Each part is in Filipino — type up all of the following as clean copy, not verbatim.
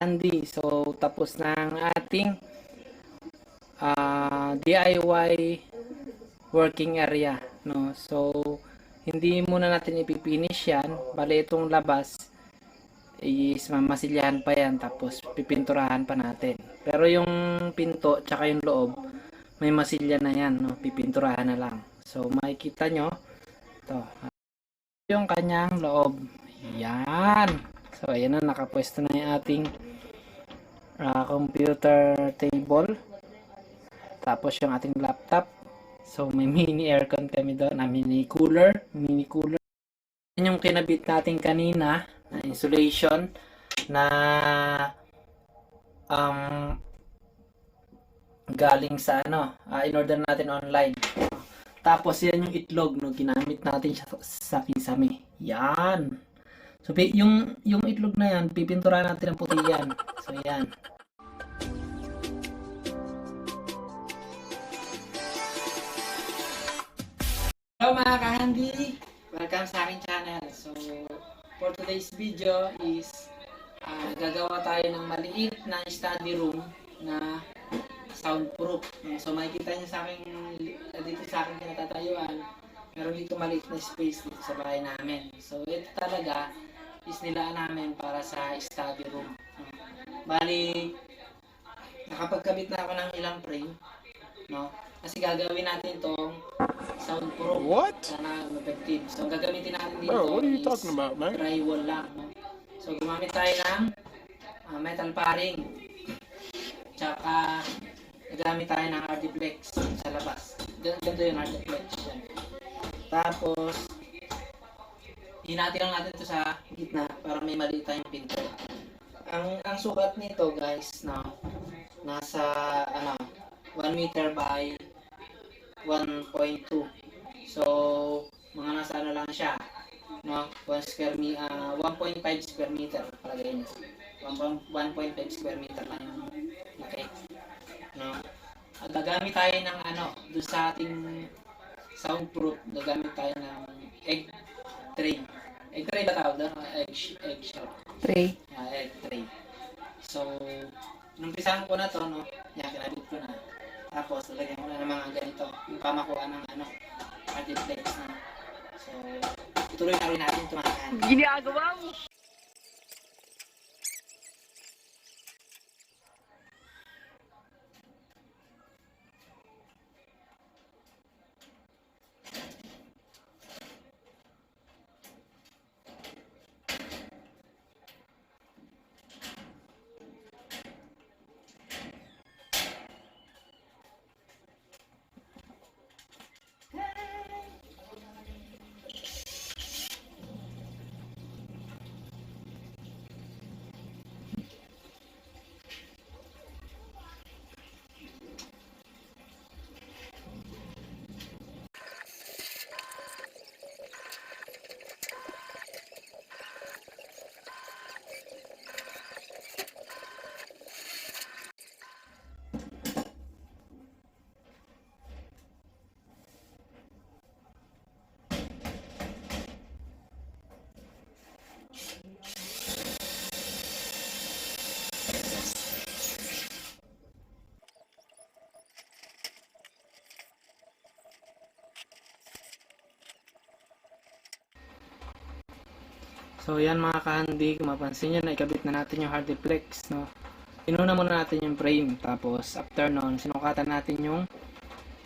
Andy. So, tapos ng ating DIY working area, no? So, hindi muna natin ipipinish yan. Bali, itong labas is mamasilyahan pa yan, tapos pipinturahan pa natin. Pero yung pinto, tsaka yung loob, may masilya na yan, no? Pipinturahan na lang. So, makikita nyo, ito, yung kanyang loob. Yan. So, ayan na, nakapwesto na yung ating computer table. Tapos yung ating laptop. So, may mini aircon kami doon, mini cooler. Yan yung kinabit natin kanina, na insulation, na galing sa in-order natin online. Tapos yan yung itlog, no, ginamit natin siya sa kisame. Yan. So, yung itlog na yan, pipinturahan natin ng puti yan. So, yan. Hello mga ka-handy! Welcome sa aking channel. So, for today's video is gagawa tayo ng maliit na study room na soundproof. So, makikita niyo sa aking dito sa aking kinatatayuan, meron dito maliit na space dito sa bahay namin. So, ito talaga is nilaan namin para sa study room. Bali, nakapagkabit na ako ng ilang frame, no? Kasi gagawin natin itong soundproof. What? Sana effective. So, gagamitin natin dito Bro, what are you talking about, man? drywall lang, no? So, gumamit tayo ng metal paring. Tsaka, gagamit tayo ng hardiplex sa labas. Ganito yung hardiplex. Yan. Tapos, hinati lang natin ito sa gitna para may maliit tayong pinto. Ang sukat nito, guys, no, nasa 1 meter by 1.2. So, mga nasa lang siya, no? 1.5 square meter palagay niyo. 1.5 square meter lang yung laki, no? At gagamit tayo ng doon sa ating soundproof, gagamit tayo ng egg tray. Egg tray ba tawag doon? Egg shell. Tray. Egg tray. So, numpisahan ko na to, no? Yan, kinabit ko na. Tapos, lalagyan ko na ng mga ganito. Yung pamakuha ng hardiplex na. So, ituloy na rin natin tumakan. Ginagawa mo! So, yan mga ka-handy, kung mapansin nyo, naikabit na natin yung hardiplex, no? Inuna muna natin yung frame, tapos after nun, sinukatan natin yung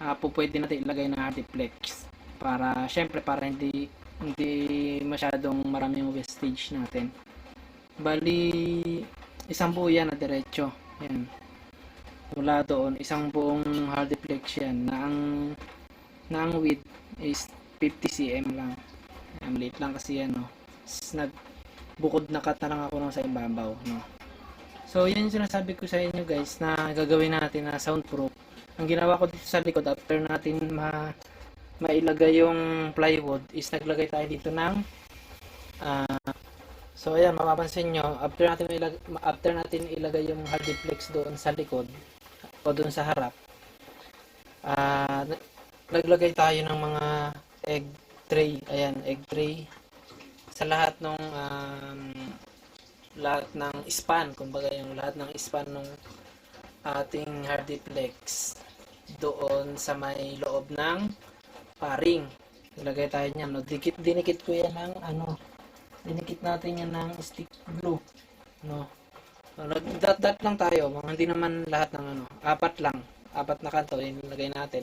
pwede natin ilagay na hardiplex. Para, syempre, para hindi masyadong marami yung wastage natin. Bali, isang buo yan na diretso. Yan. Mula doon, isang buong hardiplex yan, na ang width is 50 cm lang. Yan, late lang kasi yan, no? Nagbukod na cut na lang ako sa ibabaw, no? So, yan yung sinasabi ko sa inyo, guys, na gagawin natin na soundproof. Ang ginawa ko dito sa likod, after natin mailagay yung plywood, is naglagay tayo dito ng so, ayan, mapapansin nyo, after natin ilagay yung hardiplex doon sa likod o doon sa harap, naglagay tayo ng mga egg tray. Ayan, egg tray sa lahat ng lahat ng span, kumbaga yung lahat ng span ng ating hardiplex doon sa may loob ng paring. Ilagay tayo niyan, no? Dinikit ko yan ng dinikit natin yan ng stick glue, no? Dot lang tayo, mga hindi naman lahat ng apat na kanto ilagay natin.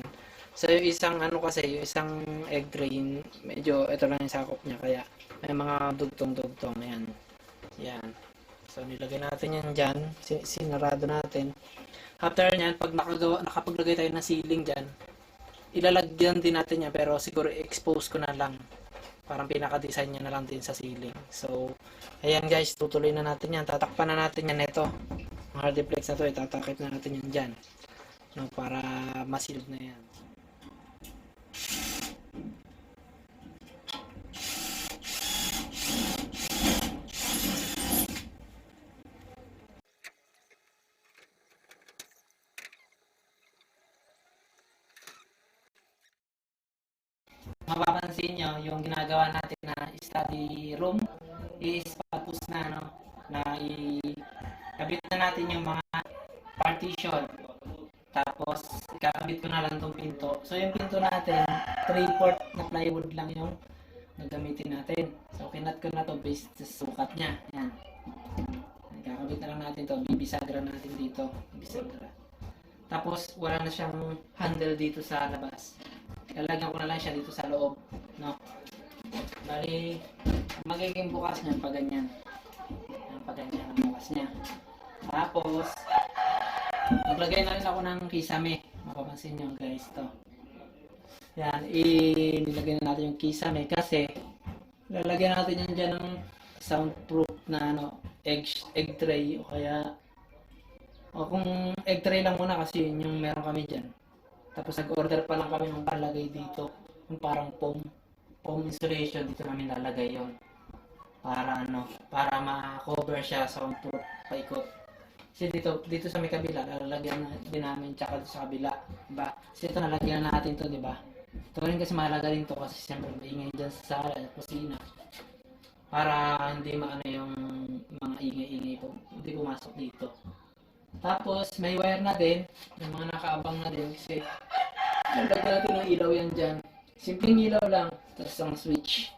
So yung isang kasi, yung isang egg tray, medyo ito lang yung sakop niya, kaya may mga dugtong-dugtong, yan. So nilagay natin yan dyan, sinarado natin. After nyan, pag nakapaglagay tayo ng ceiling dyan, ilalagyan din natin yan, pero siguro expose ko na lang. Parang pinaka-design niya na lang din sa ceiling. So, ayan guys, tutuloy na natin yan. Tatakpan na natin yan ito. Ang hardiplex na to, itatakip na natin yan dyan. No, para masilid na yan. Mapapansin nyo, yung ginagawa natin na study room is tapos na, no? Na ikabit na natin yung mga partition. Tapos, ikakabit ko na lang itong pinto. So, yung pinto natin, 3/4 na plywood lang yung gagamitin natin. So, kinat ko na to based sa sukat niya. Yan. Ikakabit na lang natin to. Bibisagra natin dito. Bisagra. Tapos, wala na siyang handle dito sa labas. Lalagyan ko na lang siya dito sa loob, no? Bali, magiging bukas niyan pag ganyan. Pag ganyan ang bukas niya. Tapos, naglagay na rin ako ng kisame. Mapapansin nyo guys, to. Yan, nilagay na natin yung kisame kasi lalagyan natin yan dyan ng soundproof na egg tray o kaya kung egg tray lang muna kasi yun yung meron kami dyan. Tapos nag-order pa lang kami ng palagay dito, yung parang foam insulation, dito namin lalagay yon para ma-cover siya soundproof paikot. Kasi dito sa may kabila lalagyan din namin, tsaka sa kabila, diba? Kasi ito nalagyan natin to, diba? Ito rin kasi mahalaga rin to kasi siyempre maingay dyan sa sala, kusina, para hindi maano yung mga ingay-ingay po, hindi pumasok dito. Tapos may wire na din, yung mga nakaabang na din kasi nalagyan natin ng ilaw yan dyan. Simpleng ilaw lang, tapos ang switch.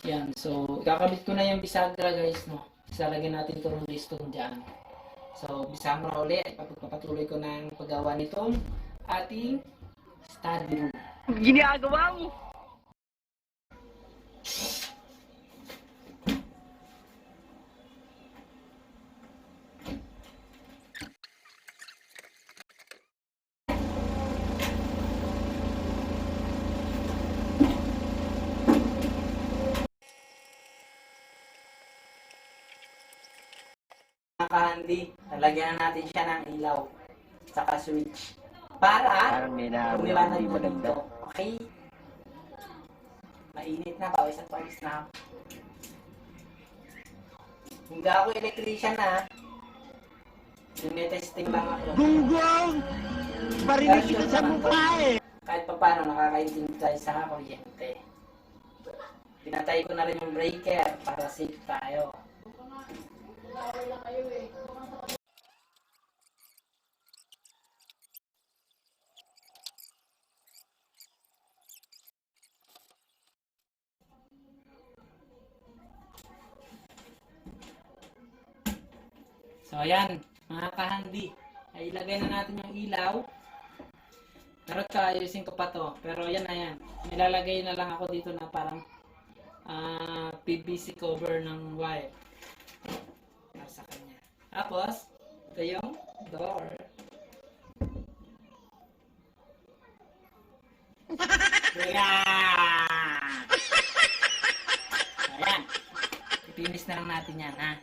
Yan, so ikakabit ko na yung bisagra guys, no? Isalagyan natin ito ng piston dyan. So bisagra ulit, ipapatuloy ko na ang paggawa nitong ating study room. Ginagawa mo! Handy, lalagyan na natin siya ng ilaw saka switch para lumiwanag na dito. Okay? Mainit na, pawis na. Hindi ako electrician na. Testing lang ako. Gunggong! Parinig kita sa mukha eh! Kahit pa paano nakakaintindi tayo sa kuryente. Pinatay ko na rin yung breaker para safe tayo. So ayan, mga ka-handy, ay ilagay na natin yung ilaw. Pero ayusin ko pa to. Pero yan na yan. Nilalagay na lang ako dito na parang PVC cover ng wire. Para sa kanya. Tapos, ito yung door. Ayan! Ayan. Ipinis na lang natin yan, ha?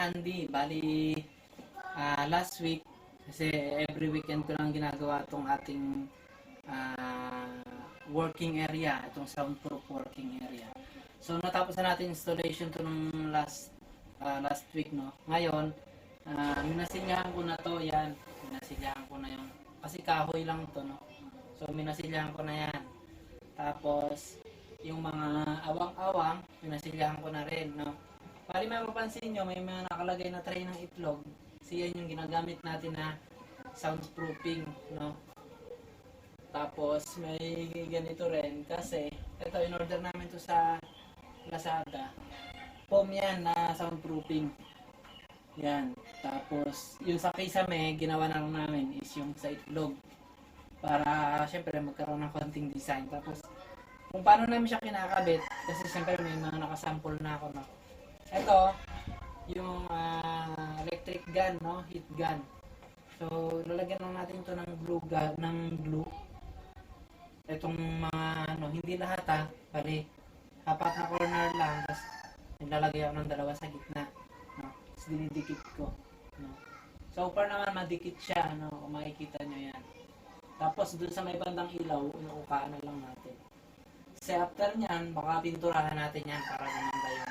ka-handy, bali last week, kasi every weekend ko lang ginagawa itong ating working area, itong soundproof working area. So natapos na natin installation to nung last week, no. Ngayon, minasilyahan ko na to, yan. Minasilyahan ko na yung, kasi kahoy lang to, no. So minasilyahan ko na yan. Tapos yung mga awang-awang, minasilyahan ko na rin, no. Bali mapapansin nyo, may mga nakalagay na tray ng itlog. Kasi yan yung ginagamit natin na soundproofing, no. Tapos may ganito rin kasi ito in order namin to sa Lazada. Foam yan na soundproofing. Yan. Tapos yung sa kisame ginawa na lang namin is yung sa itlog. Para syempre magkaroon ng konting design. Tapos kung paano namin siya kinakabit kasi syempre may mga nakasample na ako, no. Ito yung electric gun, no, heat gun. So lalagyan lang natin to ng glue. Itong mga hindi lahat bali apat na corner lang, tapos nilalagay ako ng dalawa sa gitna, no. Tapos dinidikit ko, no. So far naman madikit siya, no, kung makikita nyo yan. Tapos dun sa may bandang ilaw, inuukaan na lang natin. Kasi after nyan, baka pinturahan natin yan para gumanda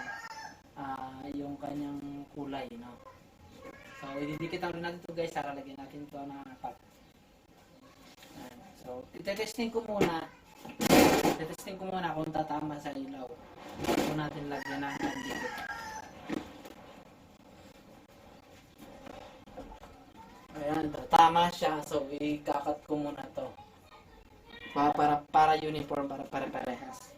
yung kanyang kulay, no. So ididikit lang natin to guys, lagyan natin to ng apat. So, itetesting ko muna kung tatama sa ilaw. Kung natin lagyan ng dikit. Ayan, tama siya. So, ikakat ko muna to. Para uniform, para pare-parehas.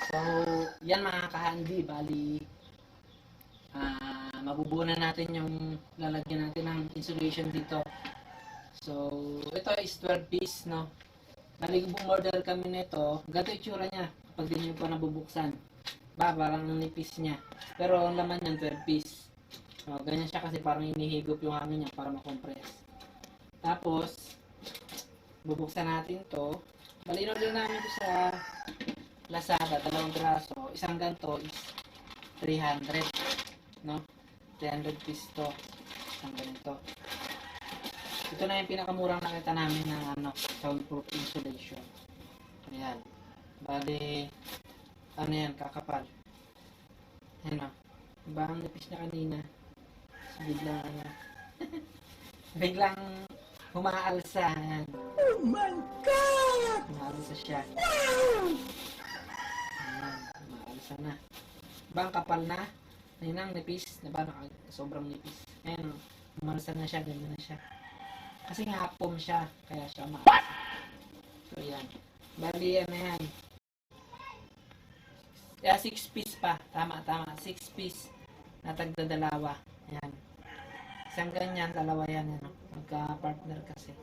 So, yan mga ka-handy, bali mabubuo na natin yung lalagyan natin ng insulation dito. So, ito is 12 piece, no. Bali bumorder kami nito, ganito yung tsura niya kapag di nyo pa nabubuksan. Parang nipis niya. Pero ang laman niyan 12 piece. So, ganyan siya kasi parang inihigop yung hangin niya para makompress. Tapos, bubuksan natin to. Bali in-order namin ito sa Lazada, 2 piraso. Isang ganito is 300, no? 300 piece to. Isang ganito. Ito na yung pinakamurang nakita namin na soundproof insulation. Ayan. Bali, ano yan, kakapal. Ayan o. Diba ang nipis niya kanina? So, biglang, biglang humaalsa. Ayan. Oh my God! Humaalsa siya. Maalsa na. Diba ang kapal na? Ayun ang nipis. Diba sobrang nipis. Ayan o. Umalsa na siya. Ganyan na siya. Kasi nga foam siya. Kaya siya maalsa. So yan. Bali yan na yan. 6 piece pa. Tama. 6 piece. Natagda dalawa. Ayan. Isang ganyan. Dalawa yan. Ano? Magka-partner kasi.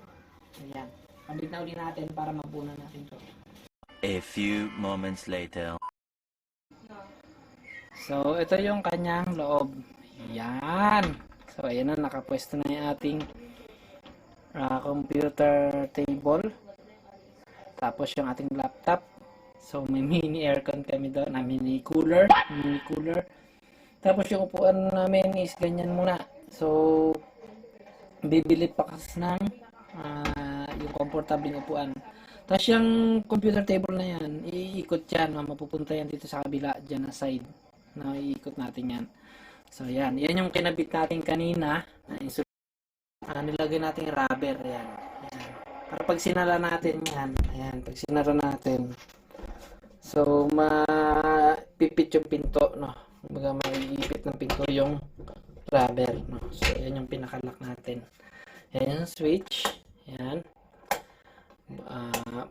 Ayan. Pabit na uli natin para mabunan natin to. A few moments later. So, ito yung kanyang loob. Yan. So, ayan na, nakapwesto na yung ating computer table. Tapos yung ating laptop. So, may mini aircon kami doon, mini cooler. Tapos yung upuan namin is ganyan muna. So, bibili pa kasi ng yung comfortable upuan. Tapos yung computer table na yan, iikot yan. Mapupunta yan dito sa kabila, dyan na side. Na iikot natin yan. So, yan. Yan yung kinabit natin kanina. Nilagay natin rubber. Yan. Ayan. Para pag sinara natin yan. Ayan. Pag sinara natin. So, mapipit yung pinto, no? Kumbaga, maiipit ng pinto yung rubber, no? So, yan yung pinakalock natin. Yan yung switch. Yan.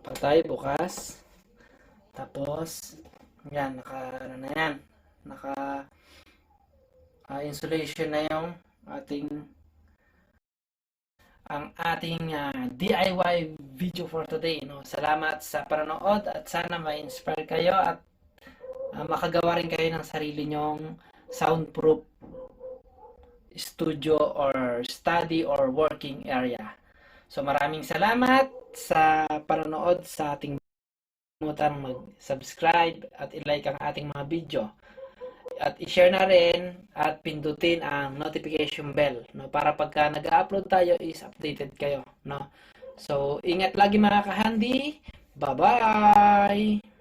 Patay, bukas. Tapos, yan, ano na yan. Insulation na yung ating DIY video for today, no? Salamat sa panonood at sana ma-inspire kayo at makagawa rin kayo ng sarili nyong soundproof studio or study or working area. So maraming salamat sa panonood sa ating mutang mag-subscribe at i-like ang ating mga video. At i-share na rin at pindutin ang notification bell, no, para pagka nag-upload tayo is updated kayo, no. So ingat lagi mga kahandi. Bye-bye.